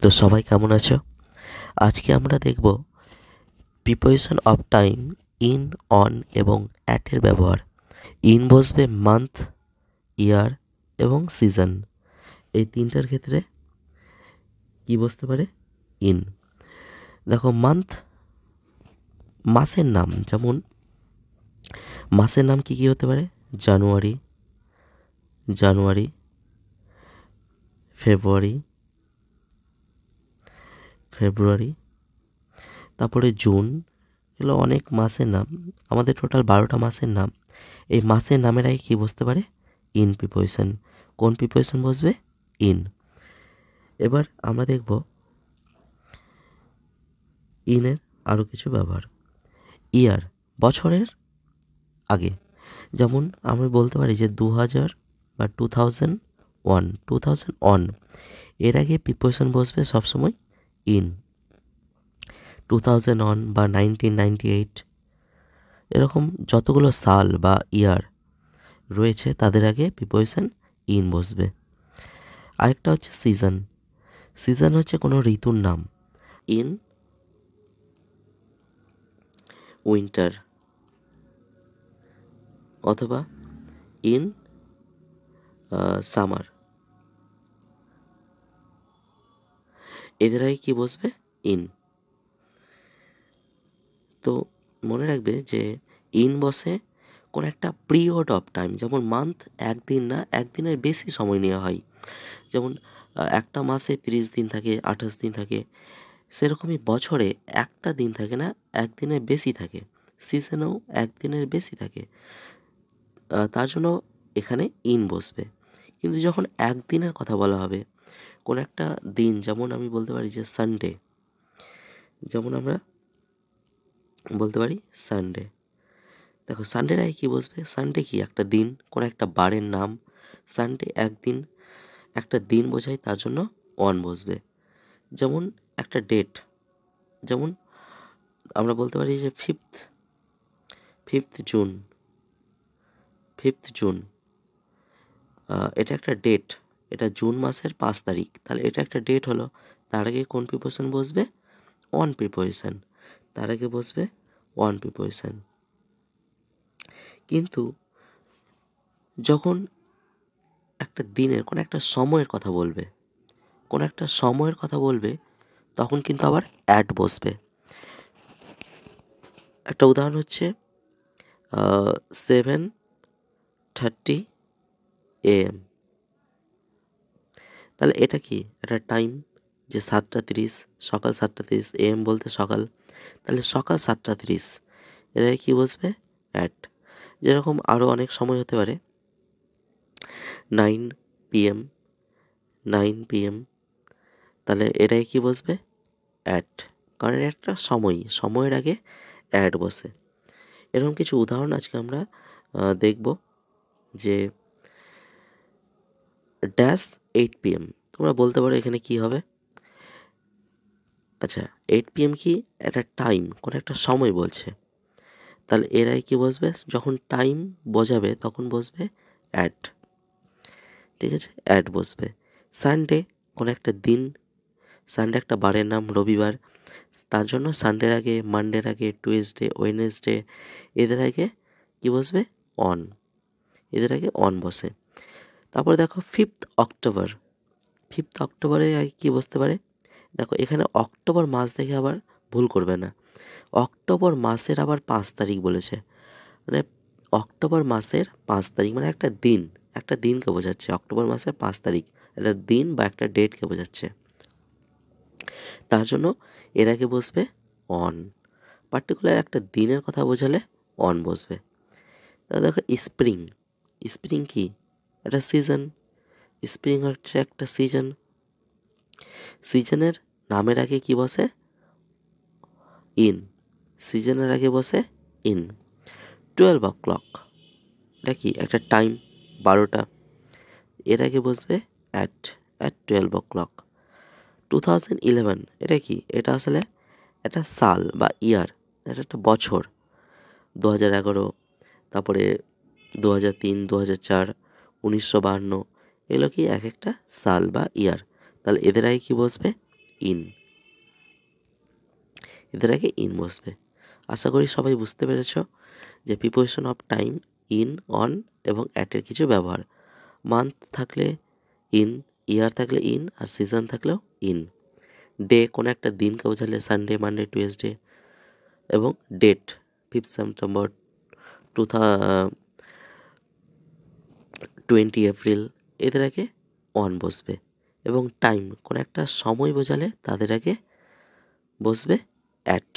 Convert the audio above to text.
তো সবাই কেমন আছো? আজকে আমরা দেখব preposition of time in, on এবং অ্যাটের ব্যবহার। ইন বসবে মান্থ, ইয়ার এবং সিজন। এই তিনটার ক্ষেত্রে কি বসতে পারে? ইন। দেখো, মান্থ মাসের নাম, যেমন মাসের নাম কি কি হতে পারে? জানুয়ারি, জানুয়ারি, ফেব্রুয়ারি, ফেব্রুয়ারি, তারপরে জুন। এগুলো অনেক মাসের নাম, আমাদের টোটাল 12টা মাসের নাম। এই মাসের নামের আগে কী বসতে পারে? In preposition. কোন প্রিপোজিশন বসবে? ইন। এবার আমরা দেখব ইনের আরও কিছু ব্যবহার। ইয়ার বছরের আগে, যেমন আমি বলতে পারি যে 2000 বা 2001 এর আগে প্রিপোজিশন বসবে সবসময় ইন। 2001 বা 1998 এরকম যতগুলো সাল বা ইয়ার রয়েছে তাদের আগে প্রিপোজিশন ইন বসবে। আরেকটা হচ্ছে সিজন। সিজন হচ্ছে কোনো ঋতুর নাম। ইন উইন্টার অথবা ইন সামার, এদের আগে কী বসবে? ইন। তো মনে রাখবে যে ইন বসে কোন একটা পিরিয়ড অফ টাইম, যেমন মান্থ একদিন না, একদিনের বেশি সময় নেওয়া হয়। যেমন একটা মাসে 30 দিন থাকে, 28 দিন থাকে, সেরকমই বছরে একটা দিন থাকে না, একদিনের বেশি থাকে। সিজনেও একদিনের বেশি থাকে, তার জন্য এখানে ইন বসবে। কিন্তু যখন একদিনের কথা বলা হবে, কোন একটা দিন, যেমন আমি বলতে পারি যে সানডে, যেমন আমরা বলতে পারি সানডে। দেখো, সানডের আগে কী বসবে? সানডে কি একটা দিন, কোনো একটা বারের নাম। সানডে একদিন, একটা দিন বোঝায়, তার জন্য অন বসবে। যেমন একটা ডেট, যেমন আমরা বলতে পারি যে ফিফথ জুন, ফিফথ জুন। এটা একটা ডেট, এটা জুন মাসের 5 তারিখ, তাহলে এটা একটা ডেট হলো। তার আগে কোন প্রিপোজিশন বসবে? On preposition. তার আগে বসবে অন প্রিপোজিশন। কিন্তু যখন একটা দিনের, কোনো একটা সময়ের কথা বলবে, কোনো একটা সময়ের কথা বলবে, তখন কিন্তু আবার অ্যাট বসবে। একটা উদাহরণ হচ্ছে 7:30 AM। তাহলে এটা কি? একটা টাইম, যে 7:30, সকাল 7:30, AM বলতে সকাল, তাহলে সকাল 7:30, এর আগে কী বসবে? অ্যাট। যেরকম আরও অনেক সময় হতে পারে, 9 PM, 9 PM, তাহলে এর আগে কী বসবে? অ্যাট। কারণ এটা একটা সময়, সময়ের আগে অ্যাট বসে। এরকম কিছু উদাহরণ আজকে আমরা দেখব। যে -8 PM, তোমরা বলতে পারো এখানে কি হবে? আচ্ছা, 8 PM কি? একটা টাইম, কোনো একটা সময় বলছে, তাহলে এর আগে কী বসবে? যখন টাইম বোঝাবে তখন বসবে অ্যাট। ঠিক আছে, অ্যাট বসবে। সানডে কোনো একটা দিন, সানডে একটা বারের নাম, রবিবার, তার জন্য সানডের আগে, মানডের আগে, টুয়েসডে, ওয়েনেসডে, এদের আগে কী বসবে? অন। এদের আগে অন বসে। তারপরে দেখো 5th অক্টোবর। 5th অক্টোবরের আগে কী বসতে পারে? দেখো, এখানে অক্টোবর মাস দেখে আবার ভুল করবে না। অক্টোবর মাসের আবার 5 তারিখ বলেছে, মানে অক্টোবর মাসের 5 তারিখ মানে একটা দিন, একটা দিনকে বোঝাচ্ছে। অক্টোবর মাসের 5 তারিখ একটা দিন বা একটা ডেটকে বোঝাচ্ছে, তার জন্য এর আগে বসবে অন। পার্টিকুলার একটা দিনের কথা বোঝালে অন বসবে। তাহলে দেখো, স্প্রিং। স্প্রিং কি? একটা সিজন। স্প্রিং হচ্ছে একটা সিজন। সিজনের নামের আগে কি বসে? ইন। সিজনের আগে বসে ইন। 12 o'clock, এটা কি? একটা টাইম, 12টা, এর আগে বসবে অ্যাট 12 o'clock। 2011, এটা কি? এটা আসলে একটা সাল বা ইয়ার, এটা একটা বছর। 2011, তারপরে 2003, 2004, 1952, এগুলো কি এক একটা সাল বা ইয়ার, তাহলে এদের আগে কি বসবে? ইন, এদের আগে ইন বসবে। আশা করি সবাই বুঝতে পেরেছ যে preposition of time in, on এবং অ্যাটের কিছু ব্যবহার। মান্থ থাকলে ইন, ইয়ার থাকলে ইন, আর সিজন থাকলেও ইন। ডে কোনো একটা দিনকে বোঝালে সানডে, মানডে, টুয়েসডে, এবং ডেট 5 সেপ্টেম্বর 20 এপ্রিল, এদের আগে অন বসবে। এবং টাইম কোনো একটা সময় বোঝালে তাদের আগে বসবে অ্যাট।